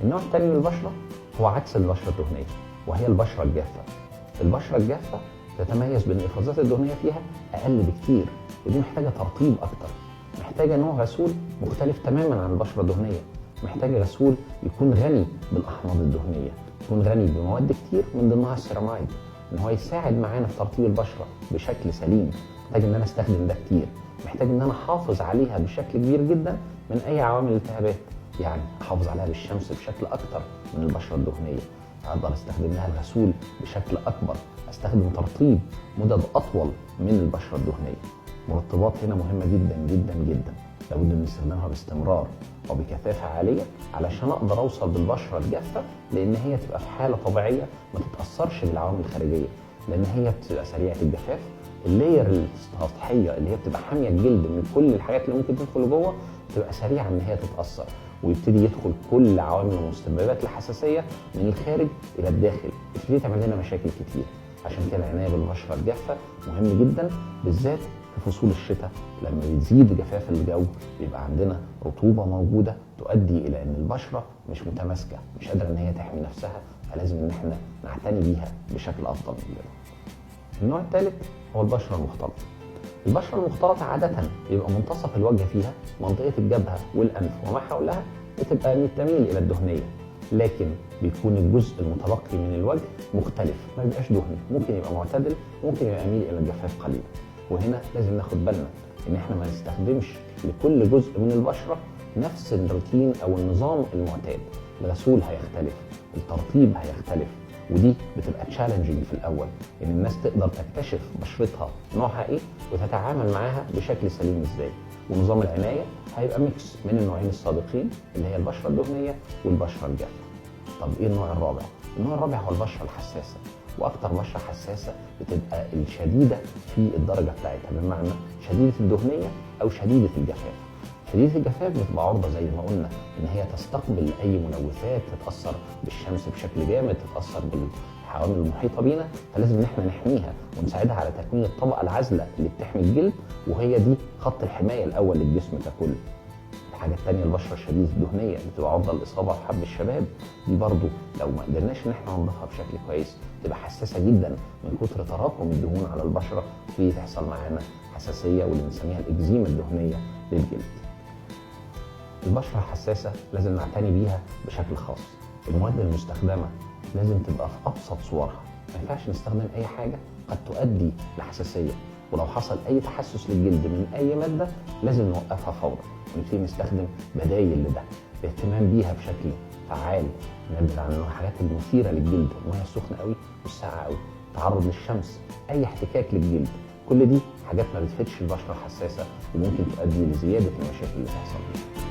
النوع الثاني من البشرة هو عكس البشرة الدهنية، وهي البشرة الجافة. البشرة الجافة تتميز بان الافرازات الدهنية فيها اقل بكتير، ودي محتاجة ترطيب اكتر، محتاجة نوع غسول مختلف تماما عن البشرة الدهنية، محتاجة غسول يكون غني بالاحماض الدهنية، يكون غني بمواد كتير من ضمنها السيراميد، ان هو يساعد معانا في ترطيب البشرة بشكل سليم. محتاج ان انا استخدم ده كتير، محتاج ان انا احافظ عليها بشكل كبير جدا من اي عوامل الالتهابات، يعني احافظ عليها بالشمس بشكل اكتر من البشرة الدهنية، اقدر استخدم لها الغسول بشكل اكبر، استخدم ترطيب مدد اطول من البشرة الدهنية. مرطبات هنا مهمة جدا جدا جدا، لابد من استخدامها باستمرار وبكثافة عالية علشان اقدر اوصل بالبشرة الجافة لان هي تبقى في حالة طبيعية ما تتأثرش بالعوامل الخارجية، لان هي بتبقى سريعة الجفاف. اللاير السطحية اللي هي بتبقى حامية الجلد من كل الحاجات اللي ممكن تدخل جوه تبقى سريعة ان هي تتأثر، ويبتدي يدخل كل عوامل ومسببات الحساسية من الخارج الى الداخل، تبتدي تعمل لنا مشاكل كتير. عشان كده العناية بالبشرة الجافة مهم جدا، بالذات في فصول الشتاء لما بتزيد جفاف الجو بيبقى عندنا رطوبة موجودة تؤدي الى ان البشرة مش متماسكة، مش قادرة ان هي تحمي نفسها، فلازم ان احنا نعتني بيها بشكل افضل من كده. النوع الثالث هو البشرة المختلطة. البشرة المختلطة عادة بيبقى منتصف الوجه فيها منطقة الجبهة والأنف وما حولها بتبقى تميل إلى الدهنية، لكن بيكون الجزء المتبقي من الوجه مختلف، ما بيبقاش دهني، ممكن يبقى معتدل، ممكن يبقى يميل إلى الجفاف قليلا. وهنا لازم ناخد بالنا إن إحنا ما نستخدمش لكل جزء من البشرة نفس الروتين أو النظام المعتاد. الغسول هيختلف، الترطيب هيختلف، ودي بتبقى تشالنجينج في الاول ان الناس تقدر تكتشف بشرتها نوعها ايه وتتعامل معاها بشكل سليم ازاي. ونظام العنايه هيبقى ميكس من النوعين السابقين اللي هي البشره الدهنيه والبشره الجافه. طب ايه النوع الرابع؟ النوع الرابع هو البشره الحساسه، واكتر بشره حساسه بتبقى الشديده في الدرجه بتاعتها، بمعنى شديده الدهنيه او شديده الجفاف. شديدة الجفاف بتبقى عرضة زي ما قلنا ان هي تستقبل اي ملوثات، تتأثر بالشمس بشكل جامد، تتأثر بالحوامل المحيطة بينا، فلازم ان احنا نحميها ونساعدها على تكوين الطبقة العازلة اللي بتحمي الجلد، وهي دي خط الحماية الاول للجسم ككل. الحاجة الثانية البشرة الشديدة الدهنية بتبقى عرضة للإصابة في حب الشباب، دي برضو لو ما قدرناش ان احنا ننضفها بشكل كويس تبقى حساسة جدا من كتر تراكم الدهون على البشرة، في تحصل معانا حساسية واللي بنسميها الإكزيما الدهنية للجلد. البشرة الحساسة لازم نعتني بيها بشكل خاص. المواد المستخدمة لازم تبقى في أبسط صورها، ما ينفعش نستخدم أي حاجة قد تؤدي لحساسية، ولو حصل أي تحسس للجلد من أي مادة لازم نوقفها فورا ونبتدي نستخدم بدايل لده. الاهتمام بيها بشكل فعال، نبعد عن الحاجات المثيرة للجلد، المياه السخنة قوي والساقعة قوي، تعرض للشمس، أي احتكاك للجلد، كل دي حاجات ما بتفيدش البشرة الحساسة وممكن تؤدي لزيادة المشاكل اللي تحصل فيها.